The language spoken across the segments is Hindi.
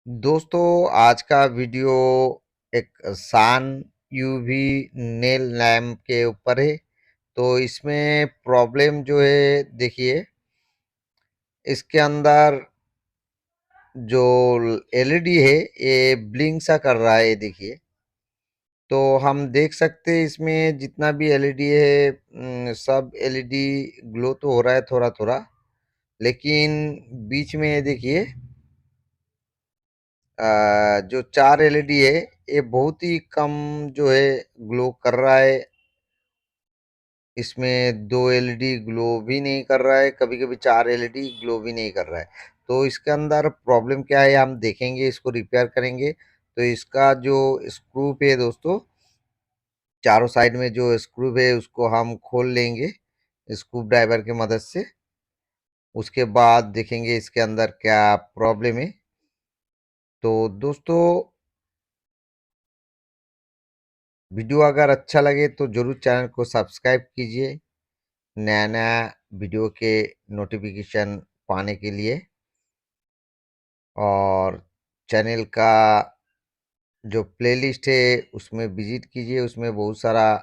दोस्तों, आज का वीडियो एक सान यूवी नेल लैम्प के ऊपर है। तो इसमें प्रॉब्लम जो है, देखिए इसके अंदर जो एलईडी है ये ब्लिंक सा कर रहा है। देखिए, तो हम देख सकते हैं इसमें जितना भी एलईडी है सब एलईडी ग्लो तो हो रहा है थोड़ा थोड़ा, लेकिन बीच में ये देखिए जो 4 एलईडी है ये बहुत ही कम जो है ग्लो कर रहा है। इसमें 2 एलईडी ग्लो भी नहीं कर रहा है, कभी कभी 4 एलईडी ग्लो भी नहीं कर रहा है। तो इसके अंदर प्रॉब्लम क्या है हम देखेंगे, इसको रिपेयर करेंगे। तो इसका जो स्क्रू है दोस्तों, चारों साइड में जो स्क्रू है उसको हम खोल लेंगे स्क्रू ड्राइवर की मदद से। उसके बाद देखेंगे इसके अंदर क्या प्रॉब्लम है। तो दोस्तों, वीडियो अगर अच्छा लगे तो जरूर चैनल को सब्सक्राइब कीजिए नया नया वीडियो के नोटिफिकेशन पाने के लिए। और चैनल का जो प्लेलिस्ट है उसमें विजिट कीजिए, उसमें बहुत सारा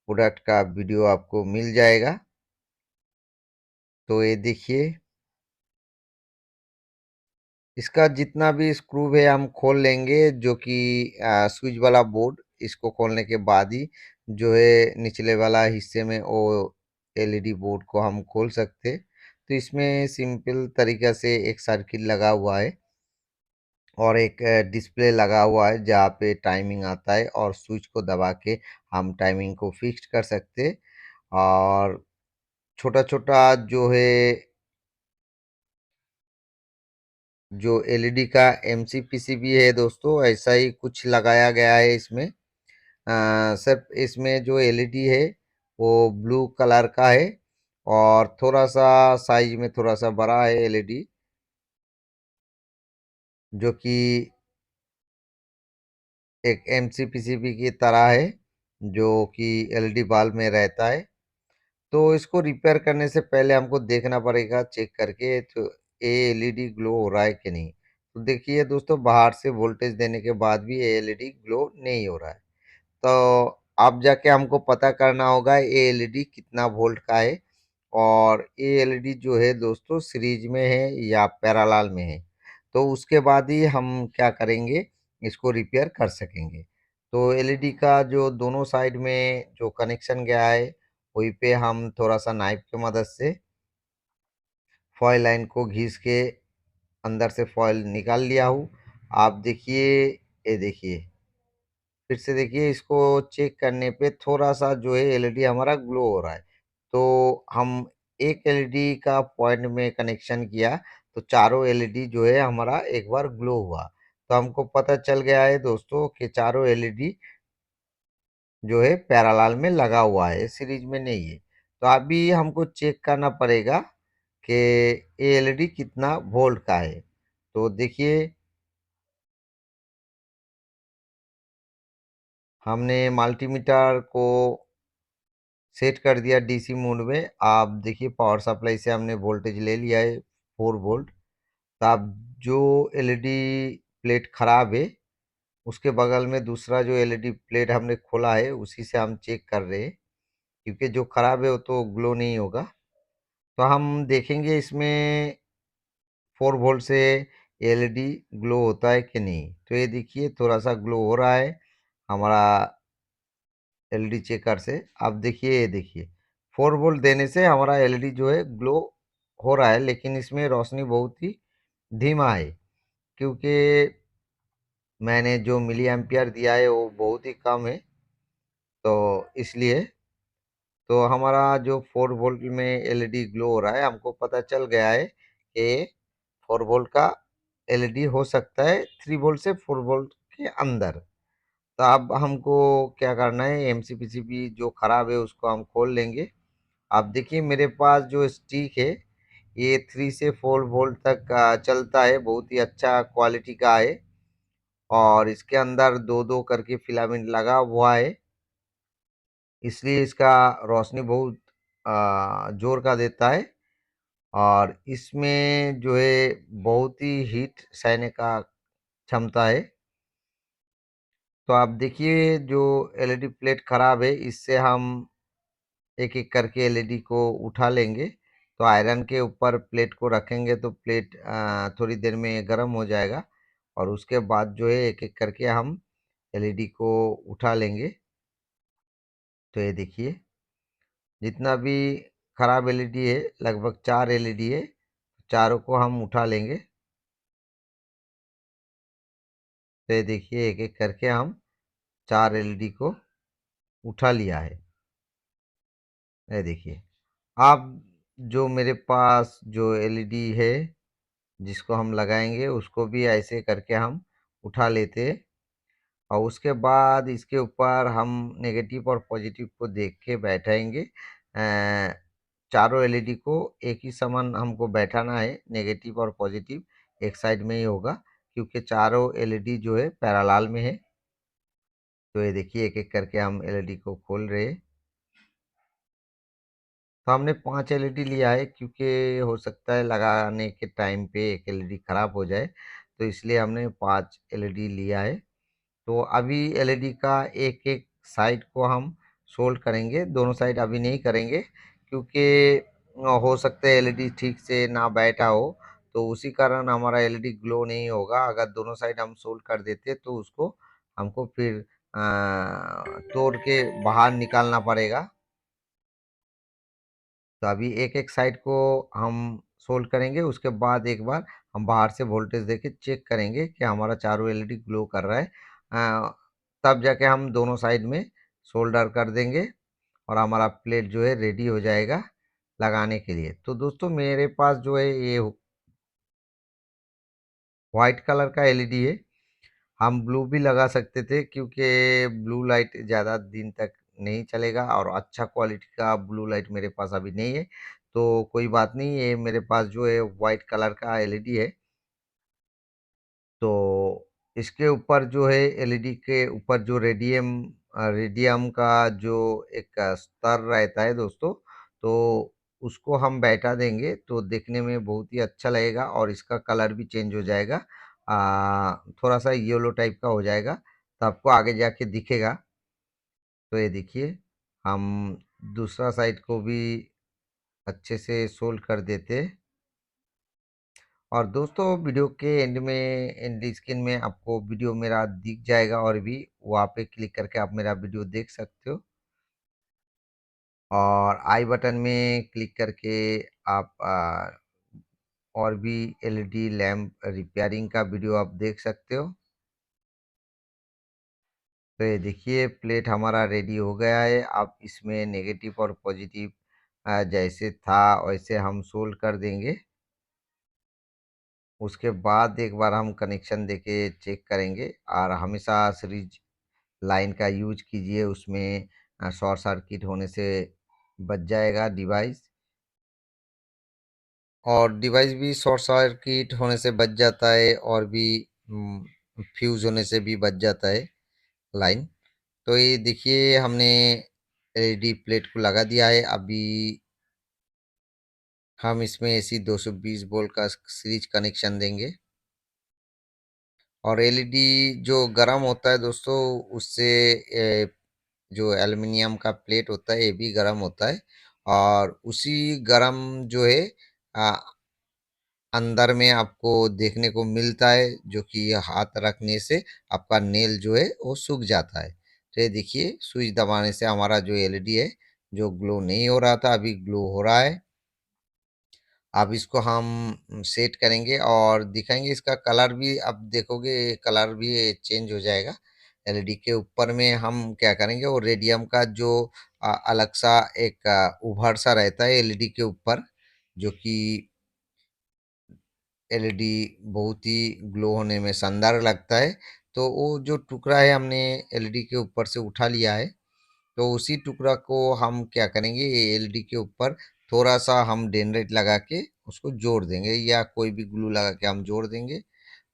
प्रोडक्ट का वीडियो आपको मिल जाएगा। तो ये देखिए, इसका जितना भी स्क्रू है हम खोल लेंगे, जो कि स्विच वाला बोर्ड। इसको खोलने के बाद ही जो है निचले वाला हिस्से में वो एलईडी बोर्ड को हम खोल सकते। तो इसमें सिंपल तरीका से एक सर्किट लगा हुआ है और एक डिस्प्ले लगा हुआ है जहाँ पे टाइमिंग आता है, और स्विच को दबा के हम टाइमिंग को फिक्स कर सकते। और छोटा छोटा जो है जो एलईडी का एमसीपीसीबी है दोस्तों, ऐसा ही कुछ लगाया गया है इसमें। सिर्फ इसमें जो एलईडी है वो ब्लू कलर का है और थोड़ा सा साइज में थोड़ा सा बड़ा है एलईडी, जो कि एक एमसीपीसीबी की तरह है, जो कि एलईडी बल्ब में रहता है। तो इसको रिपेयर करने से पहले हमको देखना पड़ेगा चेक करके, तो ये एलईडी ग्लो हो रहा है कि नहीं। तो देखिए दोस्तों, बाहर से वोल्टेज देने के बाद भी ये एलईडी ग्लो नहीं हो रहा है। तो अब जाके हमको पता करना होगा ये एलईडी कितना वोल्ट का है, और ये एलईडी जो है दोस्तों सीरीज में है या पैरेलल में है। तो उसके बाद ही हम क्या करेंगे, इसको रिपेयर कर सकेंगे। तो एलईडी का जो दोनों साइड में जो कनेक्शन गया है वहीं पे हम थोड़ा सा नाइफ की मदद से फॉयल लाइन को घिस के अंदर से फॉयल निकाल लिया हूँ। आप देखिए, ये देखिए, फिर से देखिए, इसको चेक करने पे थोड़ा सा जो है एलईडी हमारा ग्लो हो रहा है। तो हम एक एलईडी का पॉइंट में कनेक्शन किया तो चारों एलईडी जो है हमारा एक बार ग्लो हुआ। तो हमको पता चल गया है दोस्तों कि चारों एलईडी जो है पैरेलल में लगा हुआ है, सीरीज में नहीं है। तो अभी हमको चेक करना पड़ेगा कि ये एलईडी कितना वोल्ट का है। तो देखिए, हमने मल्टीमीटर को सेट कर दिया डीसी मोड में। आप देखिए, पावर सप्लाई से हमने वोल्टेज ले लिया है 4 वोल्ट। तो आप जो एलईडी प्लेट खराब है उसके बगल में दूसरा जो एलईडी प्लेट हमने खोला है उसी से हम चेक कर रहे हैं, क्योंकि जो खराब है वो तो ग्लो नहीं होगा। तो हम देखेंगे इसमें 4 वोल्ट से एलईडी ग्लो होता है कि नहीं। तो ये देखिए, थोड़ा सा ग्लो हो रहा है हमारा एलईडी चेकर से। आप देखिए, ये देखिए, 4 वोल्ट देने से हमारा एलईडी जो है ग्लो हो रहा है, लेकिन इसमें रोशनी बहुत ही धीमा है, क्योंकि मैंने जो मिली एम्पियर दिया है वो बहुत ही कम है। तो इसलिए तो हमारा जो 4 वोल्ट में एलईडी ग्लो हो रहा है, हमको पता चल गया है कि 4 वोल्ट का एलईडी हो सकता है 3 वोल्ट से 4 वोल्ट के अंदर। तो अब हमको क्या करना है, एमसीपीसीबी जो खराब है उसको हम खोल लेंगे। आप देखिए, मेरे पास जो स्टिक है ये 3 से 4 वोल्ट तक का चलता है, बहुत ही अच्छा क्वालिटी का है। और इसके अंदर दो दो करके फिलामेंट लगा हुआ है, इसलिए इसका रोशनी बहुत जोर का देता है। और इसमें जो है बहुत ही हीट सहने का क्षमता है। तो आप देखिए जो एलईडी प्लेट खराब है, इससे हम एक एक करके एलईडी को उठा लेंगे। तो आयरन के ऊपर प्लेट को रखेंगे तो प्लेट थोड़ी देर में गर्म हो जाएगा, और उसके बाद जो है एक एक करके हम एलईडी को उठा लेंगे। तो ये देखिए जितना भी खराब एलईडी है, लगभग 4 एलईडी है, चारों को हम उठा लेंगे। तो ये देखिए एक एक करके हम 4 एलईडी को उठा लिया है। ये देखिए आप जो मेरे पास जो एलईडी है जिसको हम लगाएंगे, उसको भी ऐसे करके हम उठा लेते हैं। और उसके बाद इसके ऊपर हम नेगेटिव और पॉजिटिव को देख के बैठाएंगे। चारों एलईडी को एक ही समान हमको बैठाना है, नेगेटिव और पॉजिटिव एक साइड में ही होगा, क्योंकि चारों एलईडी जो है पैरेलल में है। तो ये देखिए एक एक करके हम एलईडी को खोल रहे हैं। तो हमने 5 एलईडी लिया है, क्योंकि हो सकता है लगाने के टाइम पे एक एलईडी खराब हो जाए, तो इसलिए हमने 5 एलईडी लिया है। तो अभी एलईडी का एक एक साइड को हम सोल्ड करेंगे, दोनों साइड अभी नहीं करेंगे, क्योंकि हो सकता है एलईडी ठीक से ना बैठा हो, तो उसी कारण हमारा एलईडी ग्लो नहीं होगा। अगर दोनों साइड हम सोल्ड कर देते तो उसको हमको फिर तोड़ के बाहर निकालना पड़ेगा। तो अभी एक एक साइड को हम सोल्ड करेंगे, उसके बाद एक बार हम बाहर से वोल्टेज देके चेक करेंगे कि हमारा चारों एलईडी ग्लो कर रहा है। तब जाके हम दोनों साइड में सोल्डर कर देंगे, और हमारा प्लेट जो है रेडी हो जाएगा लगाने के लिए। तो दोस्तों मेरे पास जो है ये वाइट कलर का एलईडी है। हम ब्लू भी लगा सकते थे, क्योंकि ब्लू लाइट ज़्यादा दिन तक नहीं चलेगा, और अच्छा क्वालिटी का ब्लू लाइट मेरे पास अभी नहीं है। तो कोई बात नहीं, ये मेरे पास जो है वाइट कलर का एलईडी है। तो इसके ऊपर जो है एलईडी के ऊपर जो रेडियम का जो एक स्तर रहता है दोस्तों, तो उसको हम बैठा देंगे तो देखने में बहुत ही अच्छा लगेगा, और इसका कलर भी चेंज हो जाएगा, थोड़ा सा येलो टाइप का हो जाएगा, तो आपको आगे जाके दिखेगा। तो ये देखिए हम दूसरा साइड को भी अच्छे से सोल्ड कर देते हैं। और दोस्तों वीडियो के एंड में, एंड स्क्रीन में आपको वीडियो मेरा दिख जाएगा, और भी वहाँ पे क्लिक करके आप मेरा वीडियो देख सकते हो, और आई बटन में क्लिक करके आप और भी एलईडी लैम्प रिपेयरिंग का वीडियो आप देख सकते हो। तो ये देखिए प्लेट हमारा रेडी हो गया है। आप इसमें नेगेटिव और पॉजिटिव जैसे था वैसे हम सोल्ड कर देंगे। उसके बाद एक बार हम कनेक्शन देके चेक करेंगे, और हमेशा सीरीज लाइन का यूज कीजिए, उसमें शॉर्ट सर्किट होने से बच जाएगा डिवाइस, और डिवाइस भी शॉर्ट सर्किट होने से बच जाता है, और भी फ्यूज होने से भी बच जाता है लाइन। तो ये देखिए हमने एलईडी प्लेट को लगा दिया है। अभी हम इसमें एसी 220 वोल्ट का सीरीज कनेक्शन देंगे, और एलईडी जो गर्म होता है दोस्तों, उससे जो एल्युमिनियम का प्लेट होता है ये भी गर्म होता है, और उसी गर्म जो है आ, अंदर में आपको देखने को मिलता है, जो कि हाथ रखने से आपका नेल जो है वो सूख जाता है। तो ये देखिए स्विच दबाने से हमारा जो एलईडी है, जो ग्लो नहीं हो रहा था अभी ग्लो हो रहा है। अब इसको हम सेट करेंगे और दिखाएंगे, इसका कलर भी अब देखोगे कलर भी चेंज हो जाएगा। एलईडी के ऊपर में हम क्या करेंगे, वो रेडियम का जो अलग सा एक उभर सा रहता है एलईडी के ऊपर, जो कि एलईडी बहुत ही ग्लो होने में शानदार लगता है। तो वो जो टुकड़ा है हमने एलईडी के ऊपर से उठा लिया है, तो उसी टुकड़ा को हम क्या करेंगे, ये एलईडी के ऊपर थोड़ा सा हम डेनलाइट लगा के उसको जोड़ देंगे, या कोई भी ग्लू लगा के हम जोड़ देंगे।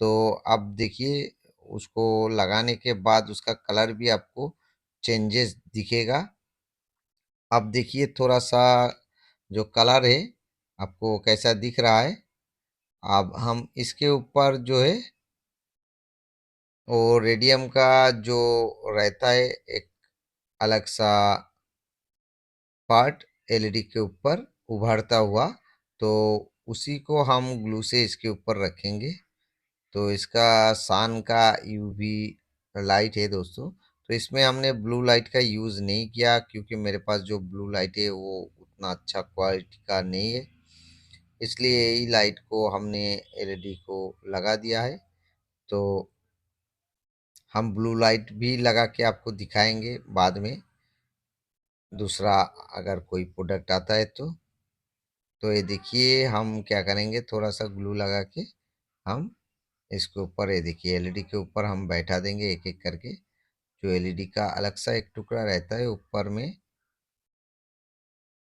तो अब देखिए उसको लगाने के बाद उसका कलर भी आपको चेंजेस दिखेगा। अब देखिए थोड़ा सा जो कलर है आपको कैसा दिख रहा है। अब हम इसके ऊपर जो है और रेडियम का जो रहता है एक अलग सा पार्ट एलईडी के ऊपर उभरता हुआ, तो उसी को हम ग्लू से इसके ऊपर रखेंगे। तो इसका सन का यूवी लाइट है दोस्तों, तो इसमें हमने ब्लू लाइट का यूज़ नहीं किया क्योंकि मेरे पास जो ब्लू लाइट है वो उतना अच्छा क्वालिटी का नहीं है, इसलिए यही लाइट को हमने एलईडी को लगा दिया है। तो हम ब्लू लाइट भी लगा के आपको दिखाएंगे बाद में, दूसरा अगर कोई प्रोडक्ट आता है तो ये देखिए हम क्या करेंगे, थोड़ा सा ग्लू लगा के हम इसके ऊपर, ये देखिए एलईडी के ऊपर हम बैठा देंगे एक एक करके। जो एलईडी का अलग सा एक टुकड़ा रहता है ऊपर में,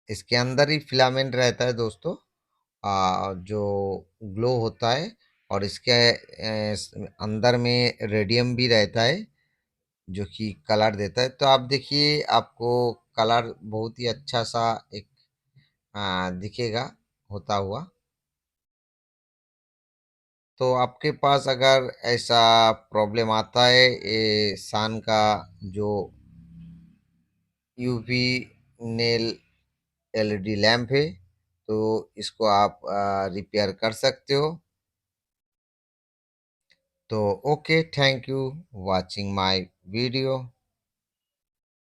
इसके अंदर ही फिलामेंट रहता है दोस्तों, जो ग्लो होता है। और इसके अंदर में रेडियम भी रहता है जो कि कलर देता है। तो आप देखिए आपको कलर बहुत ही अच्छा सा एक दिखेगा होता हुआ। तो आपके पास अगर ऐसा प्रॉब्लम आता है, ये सन का जो यूवी नेल एलईडी लैंप है, तो इसको आप रिपेयर कर सकते हो। तो okay, thank you watching my video.